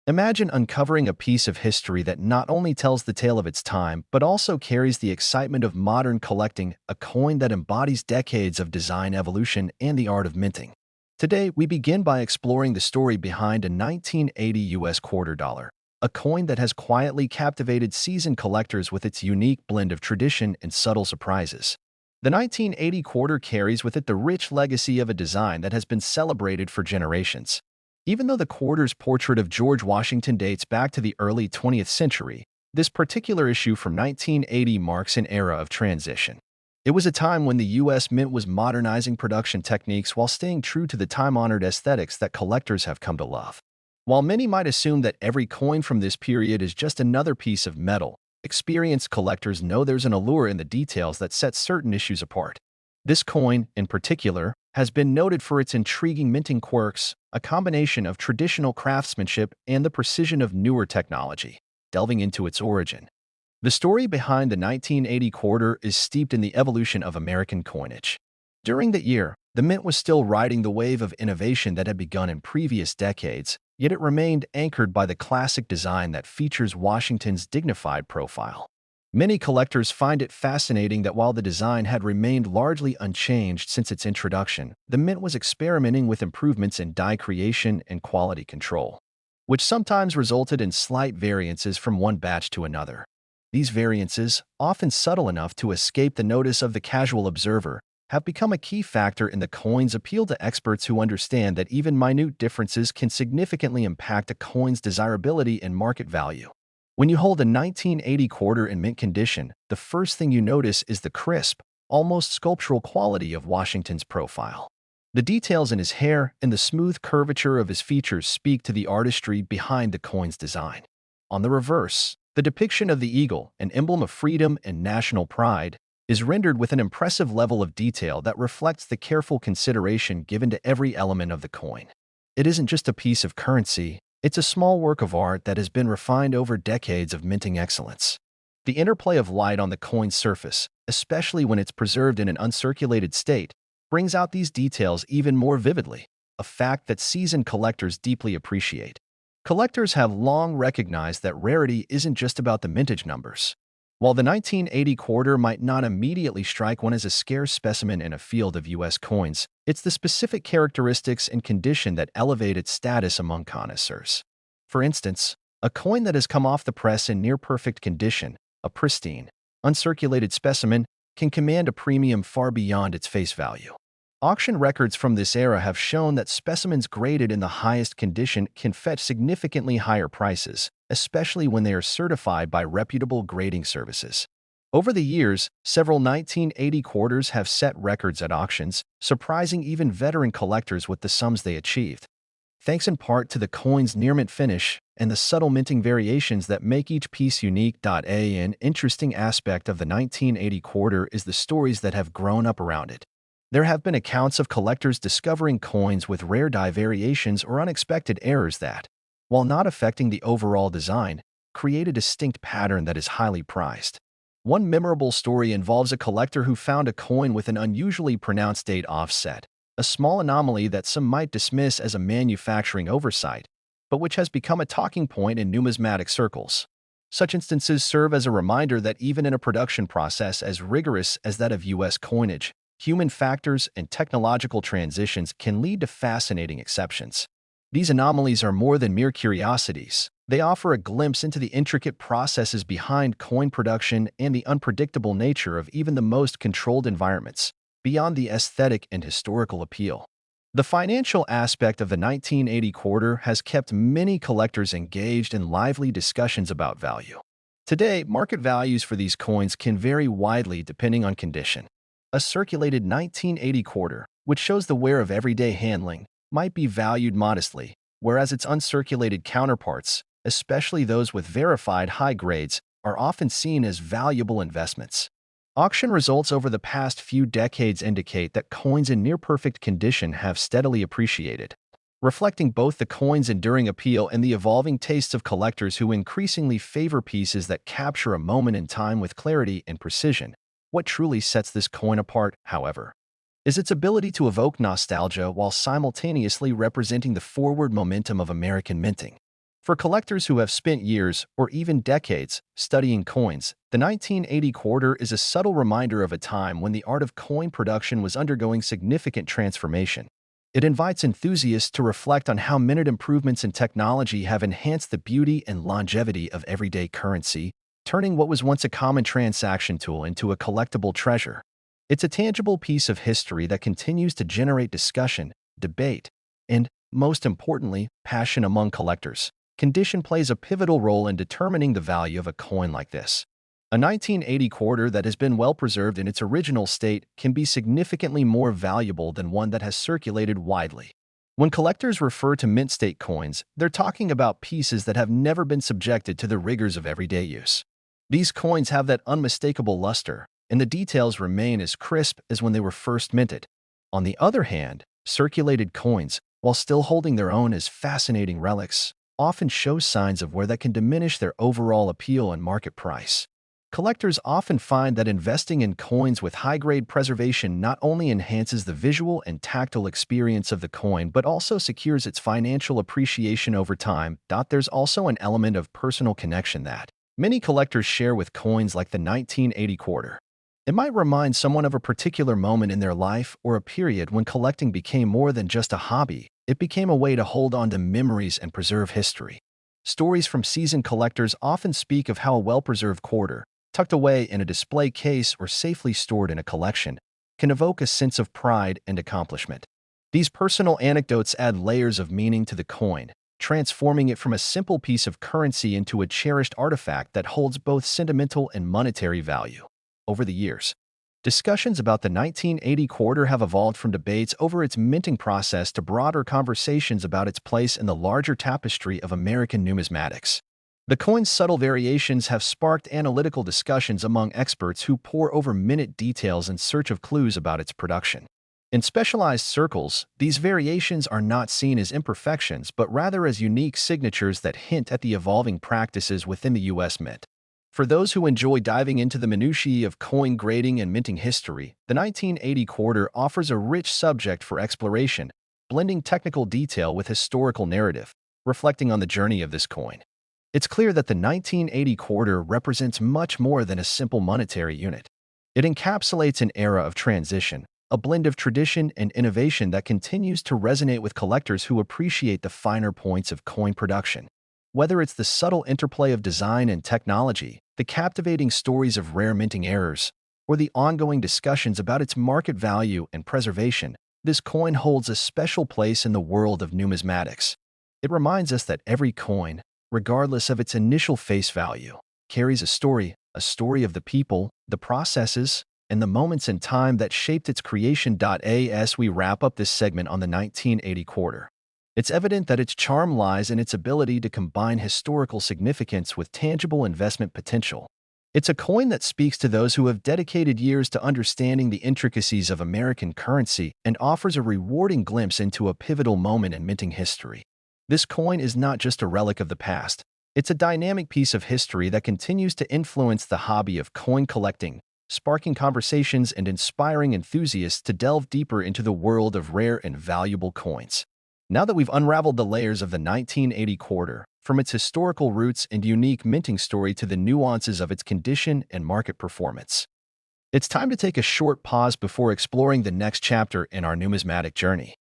Imagine uncovering a piece of history that not only tells the tale of its time, but also carries the excitement of modern collecting, a coin that embodies decades of design evolution and the art of minting. Today, we begin by exploring the story behind a 1980 US quarter dollar, a coin that has quietly captivated seasoned collectors with its unique blend of tradition and subtle surprises. The 1980 quarter carries with it the rich legacy of a design that has been celebrated for generations. Even though the quarter's portrait of George Washington dates back to the early 20th century, this particular issue from 1980 marks an era of transition. It was a time when the U.S. Mint was modernizing production techniques while staying true to the time-honored aesthetics that collectors have come to love. While many might assume that every coin from this period is just another piece of metal, experienced collectors know there's an allure in the details that set certain issues apart. This coin, in particular, has been noted for its intriguing minting quirks, a combination of traditional craftsmanship and the precision of newer technology. Delving into its origin, the story behind the 1980 quarter is steeped in the evolution of American coinage. During that year, the mint was still riding the wave of innovation that had begun in previous decades, yet it remained anchored by the classic design that features Washington's dignified profile. Many collectors find it fascinating that while the design had remained largely unchanged since its introduction, the mint was experimenting with improvements in die creation and quality control, which sometimes resulted in slight variances from one batch to another. These variances, often subtle enough to escape the notice of the casual observer, have become a key factor in the coin's appeal to experts who understand that even minute differences can significantly impact a coin's desirability and market value. When you hold a 1980 quarter in mint condition, the first thing you notice is the crisp, almost sculptural quality of Washington's profile. The details in his hair and the smooth curvature of his features speak to the artistry behind the coin's design. On the reverse, the depiction of the eagle, an emblem of freedom and national pride, is rendered with an impressive level of detail that reflects the careful consideration given to every element of the coin. It isn't just a piece of currency, it's a small work of art that has been refined over decades of minting excellence. The interplay of light on the coin's surface, especially when it's preserved in an uncirculated state, brings out these details even more vividly, a fact that seasoned collectors deeply appreciate. Collectors have long recognized that rarity isn't just about the mintage numbers. While the 1980 quarter might not immediately strike one as a scarce specimen in a field of U.S. coins, it's the specific characteristics and condition that elevate its status among connoisseurs. For instance, a coin that has come off the press in near-perfect condition, a pristine, uncirculated specimen, can command a premium far beyond its face value. Auction records from this era have shown that specimens graded in the highest condition can fetch significantly higher prices, especially when they are certified by reputable grading services. Over the years, several 1980 quarters have set records at auctions, surprising even veteran collectors with the sums they achieved. Thanks in part to the coin's near-mint finish and the subtle minting variations that make each piece unique. An interesting aspect of the 1980 quarter is the stories that have grown up around it. There have been accounts of collectors discovering coins with rare die variations or unexpected errors that, while not affecting the overall design, create a distinct pattern that is highly prized. One memorable story involves a collector who found a coin with an unusually pronounced date offset, a small anomaly that some might dismiss as a manufacturing oversight, but which has become a talking point in numismatic circles. Such instances serve as a reminder that even in a production process as rigorous as that of U.S. coinage, human factors and technological transitions can lead to fascinating exceptions. These anomalies are more than mere curiosities. They offer a glimpse into the intricate processes behind coin production and the unpredictable nature of even the most controlled environments, beyond the aesthetic and historical appeal. The financial aspect of the 1980 quarter has kept many collectors engaged in lively discussions about value. Today, market values for these coins can vary widely depending on condition. A circulated 1980 quarter, which shows the wear of everyday handling, might be valued modestly, whereas its uncirculated counterparts, especially those with verified high grades, are often seen as valuable investments. Auction results over the past few decades indicate that coins in near-perfect condition have steadily appreciated, reflecting both the coin's enduring appeal and the evolving tastes of collectors who increasingly favor pieces that capture a moment in time with clarity and precision. What truly sets this coin apart, however, is its ability to evoke nostalgia while simultaneously representing the forward momentum of American minting. For collectors who have spent years or even decades studying coins, the 1980 quarter is a subtle reminder of a time when the art of coin production was undergoing significant transformation. It invites enthusiasts to reflect on how minute improvements in technology have enhanced the beauty and longevity of everyday currency, turning what was once a common transaction tool into a collectible treasure. It's a tangible piece of history that continues to generate discussion, debate, and, most importantly, passion among collectors. Condition plays a pivotal role in determining the value of a coin like this. A 1980 quarter that has been well preserved in its original state can be significantly more valuable than one that has circulated widely. When collectors refer to mint state coins, they're talking about pieces that have never been subjected to the rigors of everyday use. These coins have that unmistakable luster, and the details remain as crisp as when they were first minted. On the other hand, circulated coins, while still holding their own as fascinating relics, often show signs of where that can diminish their overall appeal and market price. Collectors often find that investing in coins with high-grade preservation not only enhances the visual and tactile experience of the coin but also secures its financial appreciation over time. There's also an element of personal connection that many collectors share with coins like the 1980 quarter. It might remind someone of a particular moment in their life or a period when collecting became more than just a hobby. It became a way to hold on to memories and preserve history. Stories from seasoned collectors often speak of how a well-preserved quarter, tucked away in a display case or safely stored in a collection, can evoke a sense of pride and accomplishment. These personal anecdotes add layers of meaning to the coin, transforming it from a simple piece of currency into a cherished artifact that holds both sentimental and monetary value. Over the years, discussions about the 1980 quarter have evolved from debates over its minting process to broader conversations about its place in the larger tapestry of American numismatics. The coin's subtle variations have sparked analytical discussions among experts who pore over minute details in search of clues about its production. In specialized circles, these variations are not seen as imperfections but rather as unique signatures that hint at the evolving practices within the U.S. Mint. For those who enjoy diving into the minutiae of coin grading and minting history, the 1980 quarter offers a rich subject for exploration, blending technical detail with historical narrative, reflecting on the journey of this coin. It's clear that the 1980 quarter represents much more than a simple monetary unit. It encapsulates an era of transition, a blend of tradition and innovation that continues to resonate with collectors who appreciate the finer points of coin production. Whether it's the subtle interplay of design and technology, the captivating stories of rare minting errors, or the ongoing discussions about its market value and preservation, this coin holds a special place in the world of numismatics. It reminds us that every coin, regardless of its initial face value, carries a story of the people, the processes, and the moments in time that shaped its creation. As we wrap up this segment on the 1980 quarter, it's evident that its charm lies in its ability to combine historical significance with tangible investment potential. It's a coin that speaks to those who have dedicated years to understanding the intricacies of American currency and offers a rewarding glimpse into a pivotal moment in minting history. This coin is not just a relic of the past. It's a dynamic piece of history that continues to influence the hobby of coin collecting, sparking conversations and inspiring enthusiasts to delve deeper into the world of rare and valuable coins. Now that we've unraveled the layers of the 1980 quarter, from its historical roots and unique minting story to the nuances of its condition and market performance, it's time to take a short pause before exploring the next chapter in our numismatic journey.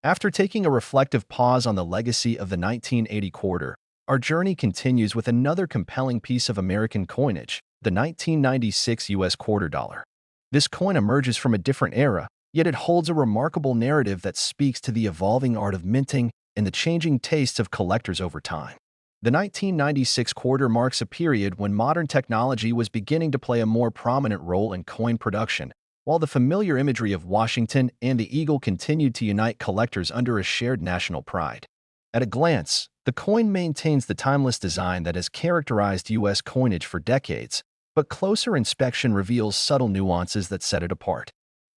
After taking a reflective pause on the legacy of the 1980 quarter, our journey continues with another compelling piece of American coinage, the 1996 U.S. quarter dollar. This coin emerges from a different era, yet it holds a remarkable narrative that speaks to the evolving art of minting and the changing tastes of collectors over time. The 1996 quarter marks a period when modern technology was beginning to play a more prominent role in coin production, while the familiar imagery of Washington and the eagle continued to unite collectors under a shared national pride. At a glance, the coin maintains the timeless design that has characterized U.S. coinage for decades, but closer inspection reveals subtle nuances that set it apart.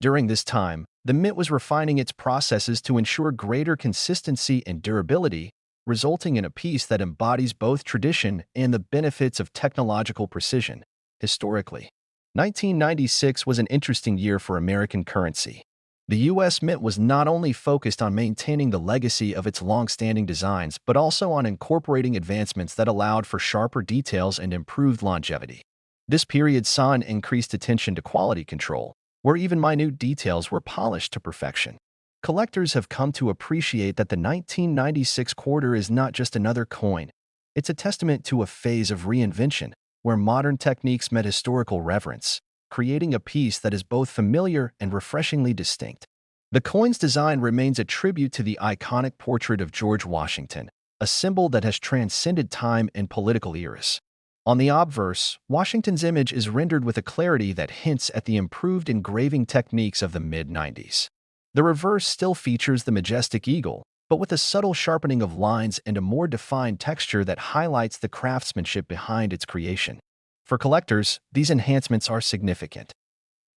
During this time, the Mint was refining its processes to ensure greater consistency and durability, resulting in a piece that embodies both tradition and the benefits of technological precision. Historically, 1996 was an interesting year for American currency. The U.S. Mint was not only focused on maintaining the legacy of its long-standing designs, but also on incorporating advancements that allowed for sharper details and improved longevity. This period saw an increased attention to quality control, where even minute details were polished to perfection. Collectors have come to appreciate that the 1996 quarter is not just another coin. It's a testament to a phase of reinvention, where modern techniques met historical reverence, creating a piece that is both familiar and refreshingly distinct. The coin's design remains a tribute to the iconic portrait of George Washington, a symbol that has transcended time and political eras. On the obverse, Washington's image is rendered with a clarity that hints at the improved engraving techniques of the mid-90s. The reverse still features the majestic eagle, but with a subtle sharpening of lines and a more defined texture that highlights the craftsmanship behind its creation. For collectors, these enhancements are significant.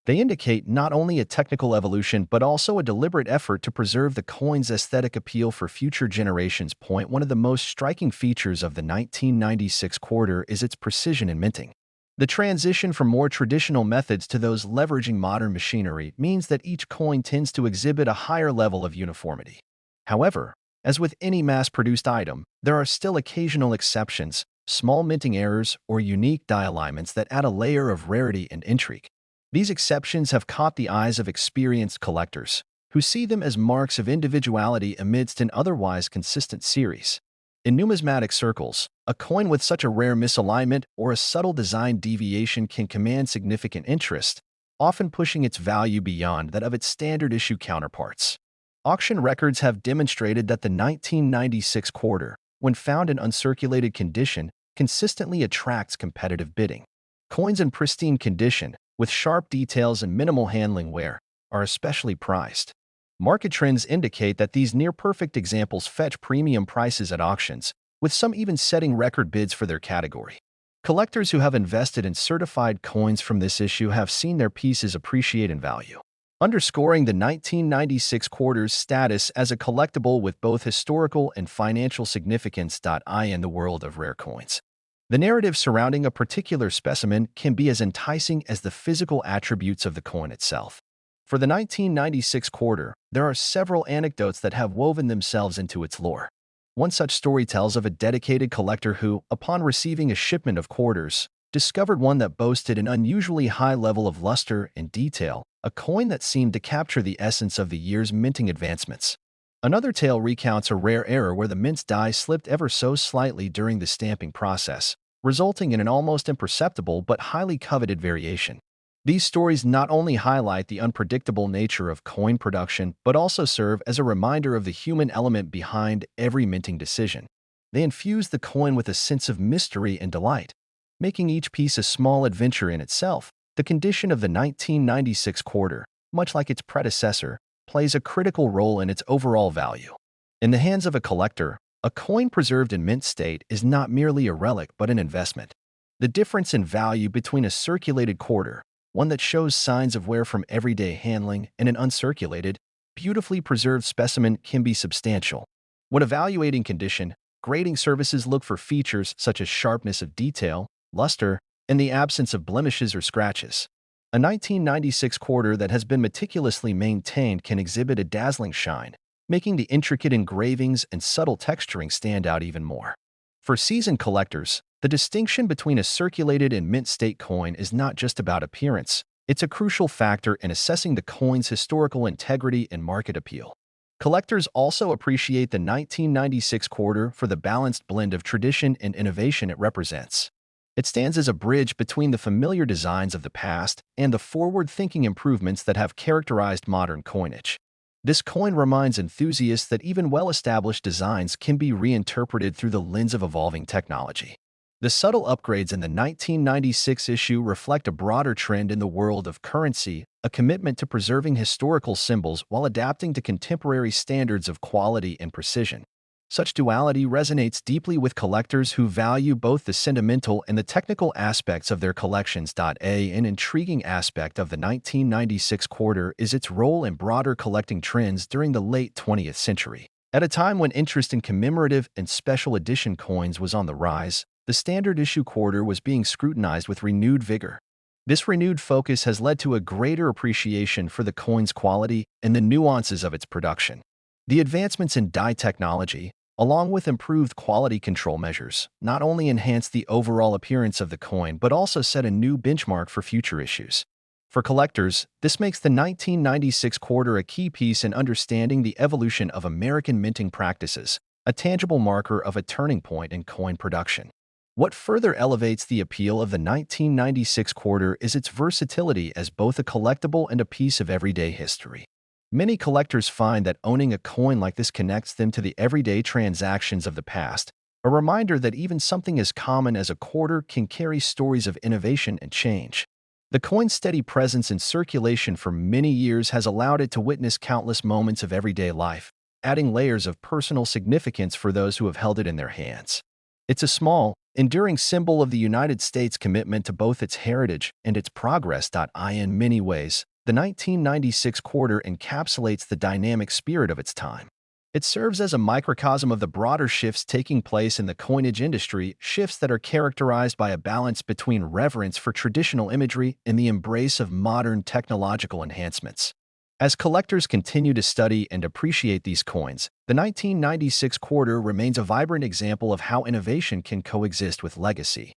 They indicate not only a technical evolution but also a deliberate effort to preserve the coin's aesthetic appeal for future generations. One of the most striking features of the 1996 quarter is its precision in minting. The transition from more traditional methods to those leveraging modern machinery means that each coin tends to exhibit a higher level of uniformity. However, as with any mass-produced item, there are still occasional exceptions, small minting errors, or unique die alignments that add a layer of rarity and intrigue. These exceptions have caught the eyes of experienced collectors, who see them as marks of individuality amidst an otherwise consistent series. In numismatic circles, a coin with such a rare misalignment or a subtle design deviation can command significant interest, often pushing its value beyond that of its standard issue counterparts. Auction records have demonstrated that the 1996 quarter, when found in uncirculated condition, consistently attracts competitive bidding. Coins in pristine condition, with sharp details and minimal handling wear, are especially prized. Market trends indicate that these near-perfect examples fetch premium prices at auctions, with some even setting record bids for their category. Collectors who have invested in certified coins from this issue have seen their pieces appreciate in value, underscoring the 1996 quarter's status as a collectible with both historical and financial significance. In the world of rare coins, the narrative surrounding a particular specimen can be as enticing as the physical attributes of the coin itself. For the 1996 quarter, there are several anecdotes that have woven themselves into its lore. One such story tells of a dedicated collector who, upon receiving a shipment of quarters, discovered one that boasted an unusually high level of luster and detail, a coin that seemed to capture the essence of the year's minting advancements. Another tale recounts a rare error where the mint's die slipped ever so slightly during the stamping process, resulting in an almost imperceptible but highly coveted variation. These stories not only highlight the unpredictable nature of coin production, but also serve as a reminder of the human element behind every minting decision. They infuse the coin with a sense of mystery and delight, making each piece a small adventure in itself. The condition of the 1996 quarter, much like its predecessor, plays a critical role in its overall value. In the hands of a collector, a coin preserved in mint state is not merely a relic but an investment. The difference in value between a circulated quarter, one that shows signs of wear from everyday handling, and an uncirculated, beautifully preserved specimen can be substantial. When evaluating condition, grading services look for features such as sharpness of detail, luster, and the absence of blemishes or scratches. A 1996 quarter that has been meticulously maintained can exhibit a dazzling shine, making the intricate engravings and subtle texturing stand out even more. For seasoned collectors, the distinction between a circulated and mint state coin is not just about appearance, it's a crucial factor in assessing the coin's historical integrity and market appeal. Collectors also appreciate the 1996 quarter for the balanced blend of tradition and innovation it represents. It stands as a bridge between the familiar designs of the past and the forward-thinking improvements that have characterized modern coinage. This coin reminds enthusiasts that even well-established designs can be reinterpreted through the lens of evolving technology. The subtle upgrades in the 1996 issue reflect a broader trend in the world of currency, a commitment to preserving historical symbols while adapting to contemporary standards of quality and precision. Such duality resonates deeply with collectors who value both the sentimental and the technical aspects of their collections. An intriguing aspect of the 1996 quarter is its role in broader collecting trends during the late 20th century. At a time when interest in commemorative and special edition coins was on the rise, the standard issue quarter was being scrutinized with renewed vigor. This renewed focus has led to a greater appreciation for the coin's quality and the nuances of its production. The advancements in die technology, along with improved quality control measures, not only enhance the overall appearance of the coin but also set a new benchmark for future issues. For collectors, this makes the 1996 quarter a key piece in understanding the evolution of American minting practices, a tangible marker of a turning point in coin production. What further elevates the appeal of the 1996 quarter is its versatility as both a collectible and a piece of everyday history. Many collectors find that owning a coin like this connects them to the everyday transactions of the past, a reminder that even something as common as a quarter can carry stories of innovation and change. The coin's steady presence in circulation for many years has allowed it to witness countless moments of everyday life, adding layers of personal significance for those who have held it in their hands. It's a small, enduring symbol of the United States' commitment to both its heritage and its progress. In many ways, the 1996 quarter encapsulates the dynamic spirit of its time. It serves as a microcosm of the broader shifts taking place in the coinage industry, shifts that are characterized by a balance between reverence for traditional imagery and the embrace of modern technological enhancements. As collectors continue to study and appreciate these coins, the 1996 quarter remains a vibrant example of how innovation can coexist with legacy.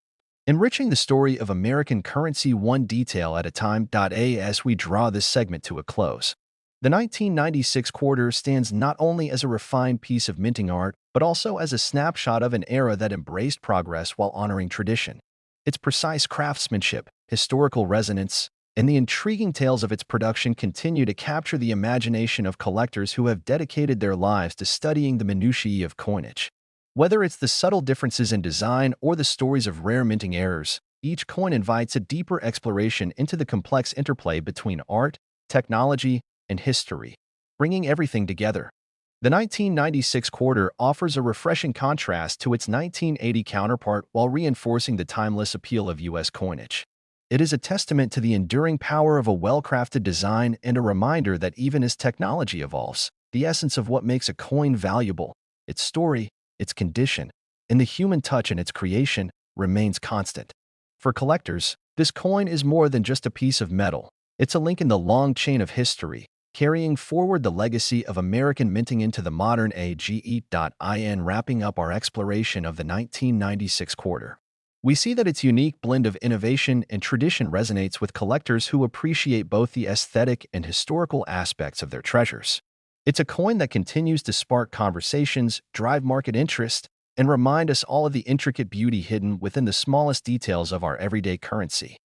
Enriching the story of American currency one detail at a time. As we draw this segment to a close, the 1996 quarter stands not only as a refined piece of minting art, but also as a snapshot of an era that embraced progress while honoring tradition. Its precise craftsmanship, historical resonance, and the intriguing tales of its production continue to capture the imagination of collectors who have dedicated their lives to studying the minutiae of coinage. Whether it's the subtle differences in design or the stories of rare minting errors, each coin invites a deeper exploration into the complex interplay between art, technology, and history, bringing everything together. The 1996 quarter offers a refreshing contrast to its 1980 counterpart while reinforcing the timeless appeal of U.S. coinage. It is a testament to the enduring power of a well-crafted design and a reminder that even as technology evolves, the essence of what makes a coin valuable, its story, its condition, and the human touch in its creation, remains constant. For collectors, this coin is more than just a piece of metal. It's a link in the long chain of history, carrying forward the legacy of American minting into the modern age. Wrapping up our exploration of the 1996 quarter, we see that its unique blend of innovation and tradition resonates with collectors who appreciate both the aesthetic and historical aspects of their treasures. It's a coin that continues to spark conversations, drive market interest, and remind us all of the intricate beauty hidden within the smallest details of our everyday currency.